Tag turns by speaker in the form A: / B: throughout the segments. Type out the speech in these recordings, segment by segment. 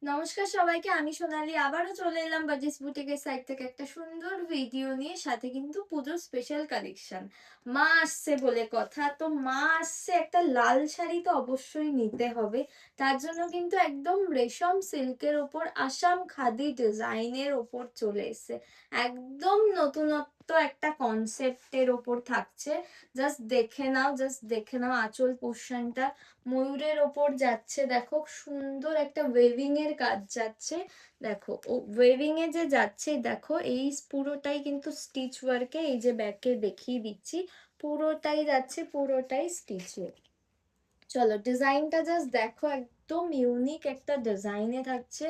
A: নমস্কার সবাইকে, আমি সোনালী আবারও চলে এলাম বাজিস বুটিকের সাইড থেকে একটা সুন্দর ভিডিও নিয়ে, সাথে কিন্তু পুজোর স্পেশাল কালেকশন। মা আসছে বলে কথা, তো মা আসছে, একটা লাল শাড়ি তো অবশ্যই নিতে হবে। তার জন্য কিন্তু একদম রেশম সিল্কের ওপর আসাম খাদি ডিজাইনের ওপর চলে এসেছে। একদম নতুনত্ব একটা কনসেপ্টের ওপর থাকছে। জাস্ট দেখে নাও আঁচল পোর্শনটা ময়ূরের ওপর যাচ্ছে, দেখো সুন্দর একটা ওয়েভিং এর কাজ যাচ্ছে। দেখো ও ওয়েভিং এ যে যাচ্ছে, দেখো এই পুরোটাই কিন্তু স্টিচ ওয়ার্কে, এই যে ব্যাকে দেখিয়ে দিচ্ছি, পুরোটাই যাচ্ছে, পুরোটাই স্টিচে। চলো ডিজাইনটা জাস্ট দেখো, একদম ইউনিক একটা ডিজাইনে থাকছে।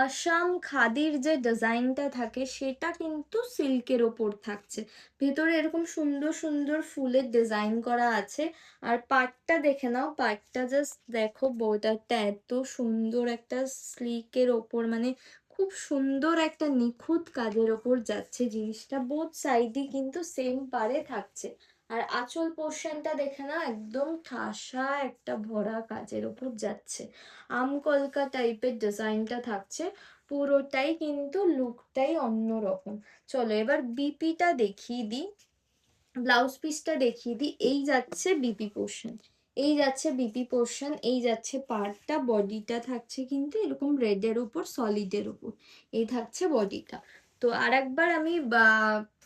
A: আসাম খাদির যে ডিজাইনটা থাকে সেটা কিন্তু সিল্কের ওপর থাকছে। ভেতরে এরকম সুন্দর সুন্দর ফুলের ডিজাইন করা আছে। আর পাটটা দেখে নাও, পাটটা জাস্ট দেখো, বর্ডারটা এত সুন্দর একটা স্লিকের ওপর, মানে খুব সুন্দর একটা নিখুঁত কাজের ওপর যাচ্ছে জিনিসটা। বোথ সাইডই কিন্তু সেম পারে থাকছে। আর আঁচল পোর্শনটা দেখে না, একদম ঠাসা একটা ভরা কাজের ওপর যাচ্ছে। আম কলকা টাইপের ডিজাইনটা থাকছে। পুরোটাই কিন্তু লুকটাই অন্যরকম। চলো এবার বিপিটা দেখিয়ে দিই, ব্লাউজ পিসটা দেখিয়ে দিই। এই যাচ্ছে বিপি পোর্শন, এই যাচ্ছে বিপি পোর্শন, এই যাচ্ছে পার্টটা, বডিটা থাকছে কিন্তু এরকম রেডের উপর সলিডের উপর, এই থাকছে বডিটা। তো আর একবার আমি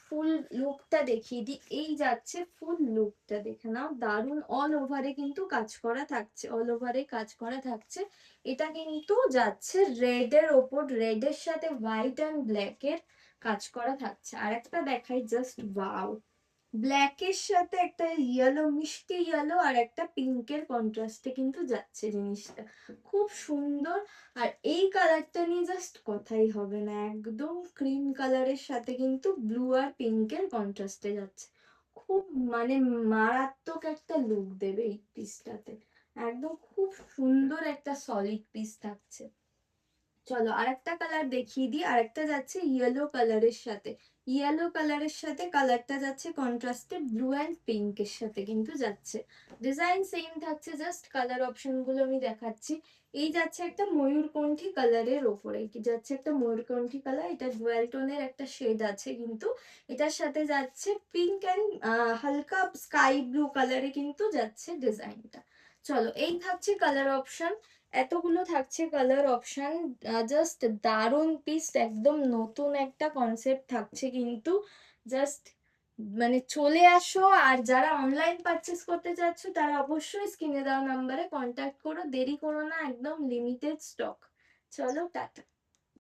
A: ফুল লুকটা দেখিয়ে দিই। এই যাচ্ছে ফুল লুকটা, দেখে নাও দারুণ, অল ওভারে কিন্তু কাজ করা থাকছে, অল ওভারে কাজ করা থাকছে। এটা কিন্তু যাচ্ছে রেডের ওপর, রেডের সাথে হোয়াইট অ্যান্ড ব্ল্যাকের কাজ করা থাকছে। আর একটা দেখাই, জাস্ট ওয়াও, ব্ল্যাকের সাথে একটা ইয়েলো, মিষ্টি ইয়েলো আর একটা পিঙ্কের কন্ট্রাস্টে কিন্তু যাচ্ছে জিনিসটা, খুব সুন্দর। আর এই কালারটা নিয়ে জাস্ট কথাই হবে না, একদম ক্রিম কালারের সাথে কিন্তু ব্লু আর পিঙ্কের কন্ট্রাস্টে যাচ্ছে। খুব মানে মারাত্মক একটা লুক দেবে এই পিসটাতে, একদম খুব সুন্দর একটা সলিড পিস থাকছে। চলো আরেকটা কালার দেখিয়ে দিই, আরেকটা যাচ্ছে ইয়েলো কালারের সাথে, ইয়েলো কালারের সাথে কালারটা যাচ্ছে কন্ট্রাস্টে ব্লু অ্যান্ড পিঙ্কের সাথে কিন্তু যাচ্ছে। ডিজাইন সেম থাকছে, জাস্ট কালার অপশন গুলো আমি দেখাচ্ছি। এই যাচ্ছে একটা ময়ূরকণ্ঠী কালারের ওপরে, কি যাচ্ছে একটা ময়ূরকণ্ঠী কালার, এটা ডুয়াল টোনের একটা শেড আছে কিন্তু, এটার সাথে যাচ্ছে পিঙ্ক অ্যান্ড হালকা স্কাই ব্লু কালারে কিন্তু যাচ্ছে ডিজাইনটা। চলো এই থাকছে কালার অপশন, এতগুলো থাকছে কালার অপশন। জাস্ট দারুণ পিস, একদম নতুন একটা কনসেপ্ট থাকছে কিন্তু। জাস্ট মানে চলে আসো, আর যারা অনলাইন পারচেস করতে চাচ্ছ তারা অবশ্যই স্ক্রিনে দেওয়া নাম্বারে কন্ট্যাক্ট করো, দেরি করো না, একদম লিমিটেড স্টক। চলো টাটা।